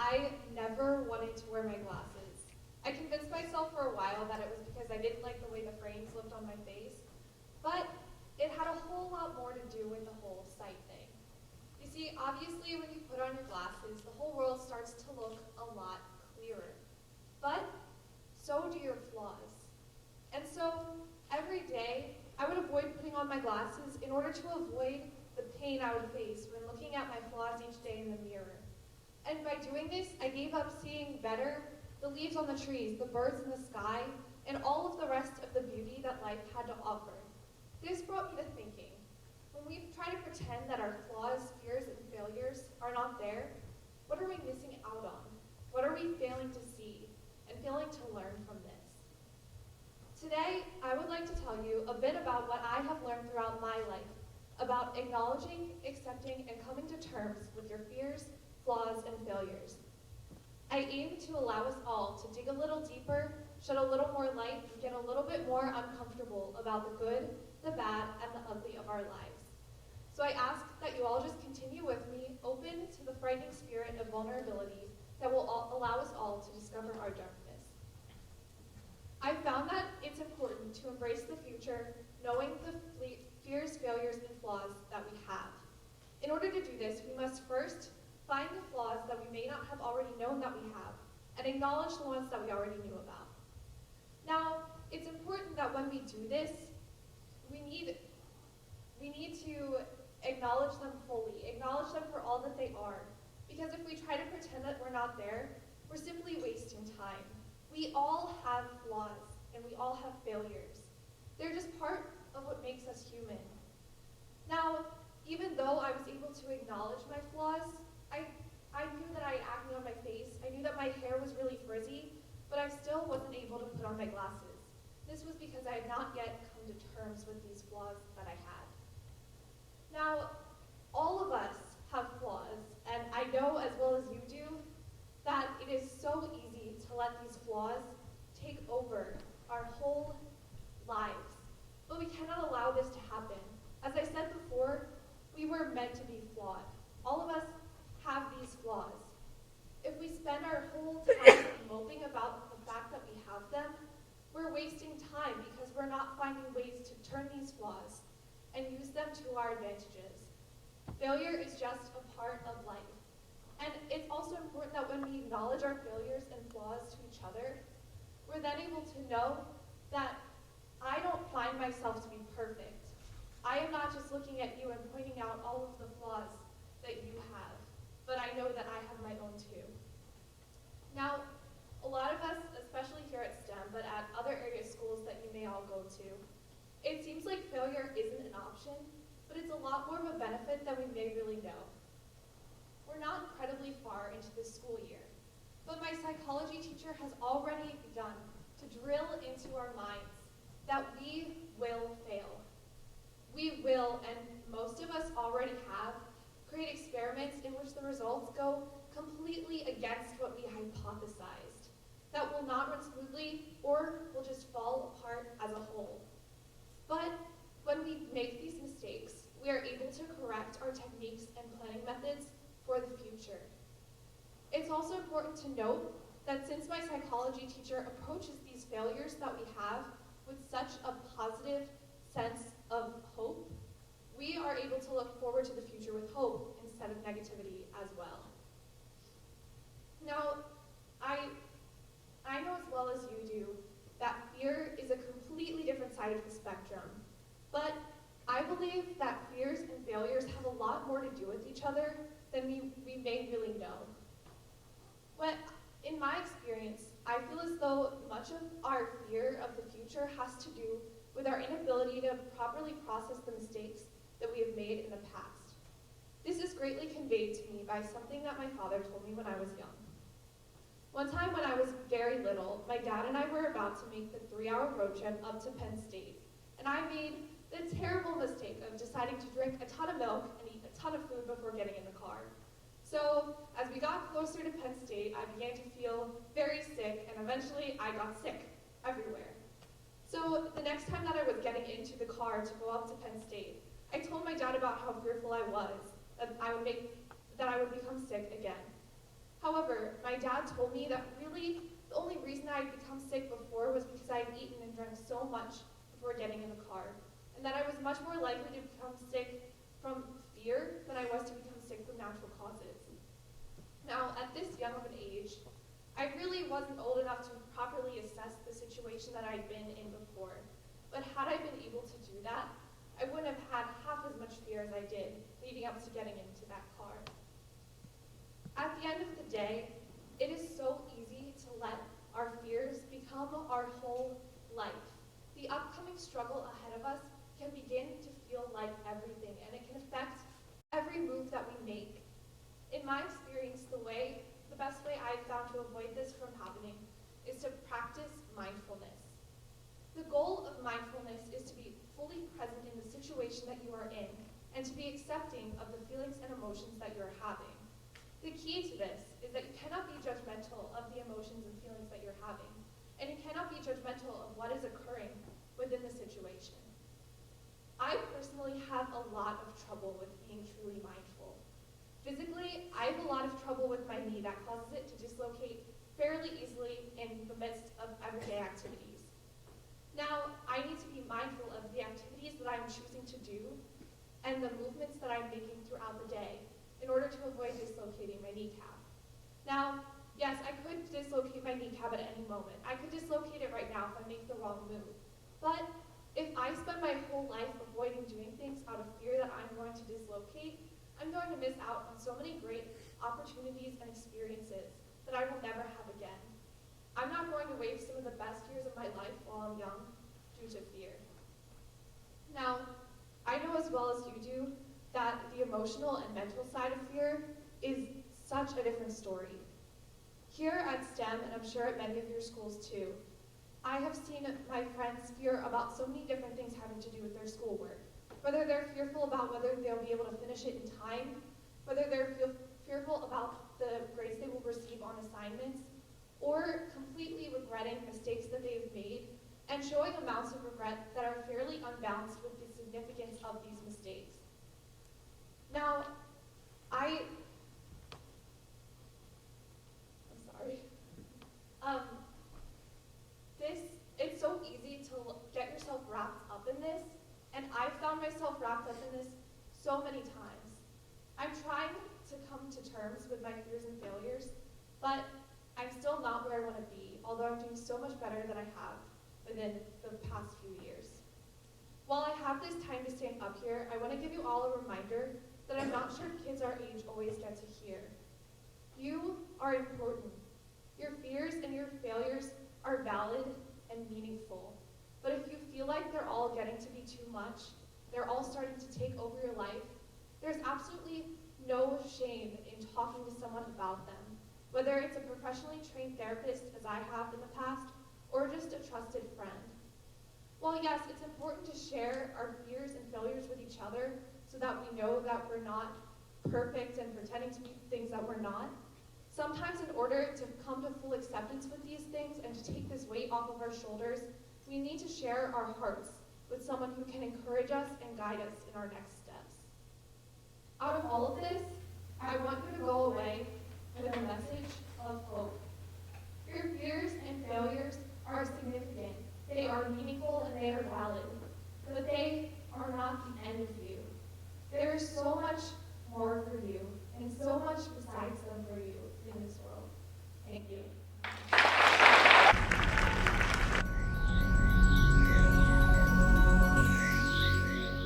I never wanted to wear my glasses. I convinced myself for a while that it was because I didn't like the way the frames looked on my face, but it had a whole lot more to do with the whole sight thing. You see, obviously when you put on your glasses, the whole world starts to look a lot clearer. But so do your flaws. And so every day, I would avoid putting on my glasses in order to avoid the pain I would face when looking at my flaws each day in the mirror. And by doing this, I gave up seeing better the leaves on the trees, the birds in the sky, and all of the rest of the beauty that life had to offer. This brought me to thinking, when we try to pretend that our flaws, fears, and failures are not there, what are we missing out on? What are we failing to see and failing to learn from this? Today, I would like to tell you a bit about what I have learned throughout my life, about acknowledging, accepting, and coming to terms with your fears, flaws, and failures. I aim to allow us all to dig a little deeper, shed a little more light, and get a little bit more uncomfortable about the good, the bad, and the ugly of our lives. So I ask that you all just continue with me, open to the frightening spirit of vulnerability that will allow us all to discover our darkness. I've found that it's important to embrace the future, knowing the fears, failures, and flaws that we have. In order to do this, we must first find the flaws that we may not have already known that we have, and acknowledge the ones that we already knew about. Now, it's important that when we do this, we need to acknowledge them fully, acknowledge them for all that they are. Because if we try to pretend that we're not there, we're simply wasting time. We all have flaws, and we all have failures. They're just part of what makes us human. Now, even though I was able to acknowledge my flaws, I knew that I had acne on my face, I knew that my hair was really frizzy, but I still wasn't able to put on my glasses. This was because I had not yet come to terms with these flaws that I had. Now, all of us have flaws, and I know as well as you do that it is so easy to let these flaws take over our whole lives. But we cannot allow this to happen. As I said before, we were meant to be flawed. All of us have these flaws. If we spend our whole time moping about the fact that we have them, we're wasting time because we're not finding ways to turn these flaws and use them to our advantages. Failure is just a part of life. And it's also important that when we acknowledge our failures and flaws to each other, we're then able to know that I don't find myself to be perfect. I am not just looking at you and pointing out all of the flaws that you have, but I know that I have my own too. Now, a lot of us, especially here at STEM, but at other area schools that you may all go to, it seems like failure isn't an option, but it's a lot more of a benefit than we may really know. We're not incredibly far into this school year, but my psychology teacher has already begun to drill into our minds that we will fail. We will, and most of us already have, create experiments in which the results go completely against what we hypothesized, that will not run smoothly or will just fall apart as a whole. But when we make these mistakes, we are able to correct our techniques and planning methods for the future. It's also important to note that since my psychology teacher approaches these failures that we have with such a positive sense of hope, we are able to look forward to the future with hope instead of negativity as well. Now, I know as well as you do that fear is a completely different side of the spectrum, but I believe that fears and failures have a lot more to do with each other than we may really know. In my experience, I feel as though much of our fear of the future has to do with our inability to properly process the mistakes that we have made in the past. This is greatly conveyed to me by something that my father told me when I was young. One time when I was very little, my dad and I were about to make the 3-hour road trip up to Penn State, and I made the terrible mistake of deciding to drink a ton of milk and eat a ton of food before getting in the car. So as we got closer to Penn State, I began to feel very sick, and eventually I got sick everywhere. So the next time that I was getting into the car to go up to Penn State, I told my dad about how fearful I was, that I would become sick again. However, my dad told me that really the only reason I had become sick before was because I had eaten and drank so much before getting in the car, and that I was much more likely to become sick from fear than I was to become sick from natural causes. Now, at this young of an age, I really wasn't old enough to properly assess the situation that I'd been in before, but had I been able to do that, I wouldn't have had half as much fear as I did leading up to getting into that car. At the end of the day, it is so easy to let our fears become our whole life. The upcoming struggle ahead of us can begin to feel like everything, and it can affect every move that we make. In my experience, the best way I've found to avoid this from happening is to practice mindfulness. The goal of mindfulness is to be fully present in the situation that you are in and to be accepting of the feelings and emotions that you're having. The key to this is that you cannot be judgmental of the emotions and feelings that you're having, and you cannot be judgmental of what is occurring within the situation. I personally have a lot of trouble with being truly mindful. Physically, I have a lot of trouble with my knee that causes it to dislocate fairly easily in the midst of everyday activities. Now, I need to be mindful of the activities that I'm choosing to do and the movements that I'm making throughout the day in order to avoid dislocating my kneecap. Now, yes, I could dislocate my kneecap at any moment. I could dislocate it right now if I make the wrong move. But if I spend my whole life avoiding doing things out of fear that I'm going to dislocate, I'm going to miss out on so many great opportunities and experiences that I will never have again. I'm not going to waste some of the best years of my life while I'm young due to fear. Now, I know as well as you do that the emotional and mental side of fear is such a different story. Here at STEM, and I'm sure at many of your schools too, I have seen my friends fear about so many different things having to do with their schoolwork. Whether they're fearful about whether they'll be able to finish it in time, whether they're fearful about the grades they will receive on assignments, or completely regretting mistakes that they've made and showing amounts of regret that are fairly unbalanced with the significance of these mistakes. Now, I'm sorry. It's so easy to get yourself wrapped up in this, and I've found myself wrapped up in this so many times. I'm trying to come to terms with my fears and failures, but I'm still not where I want to be, although I'm doing so much better than I have within the past few years. While I have this time to stand up here, I want to give you all a reminder that I'm not sure kids our age always get to hear. You are important. Your fears and your failures are valid and meaningful. But if you feel like they're all getting to be too much, they're all starting to take over your life, there's absolutely no shame in talking to someone about them, whether it's a professionally trained therapist, as I have in the past, or just a trusted friend. While yes, it's important to share our fears and failures with each other so that we know that we're not perfect and pretending to be things that we're not, sometimes in order to come to full acceptance with these things and to take this weight off of our shoulders, we need to share our hearts with someone who can encourage us and guide us in our next steps. Out of all of this, I want you to go away with a message of hope. Your fears and failures are significant. They are meaningful and they are valid, but they are not the end of you. There is so much more for you and so much besides them for you in this world. Thank you.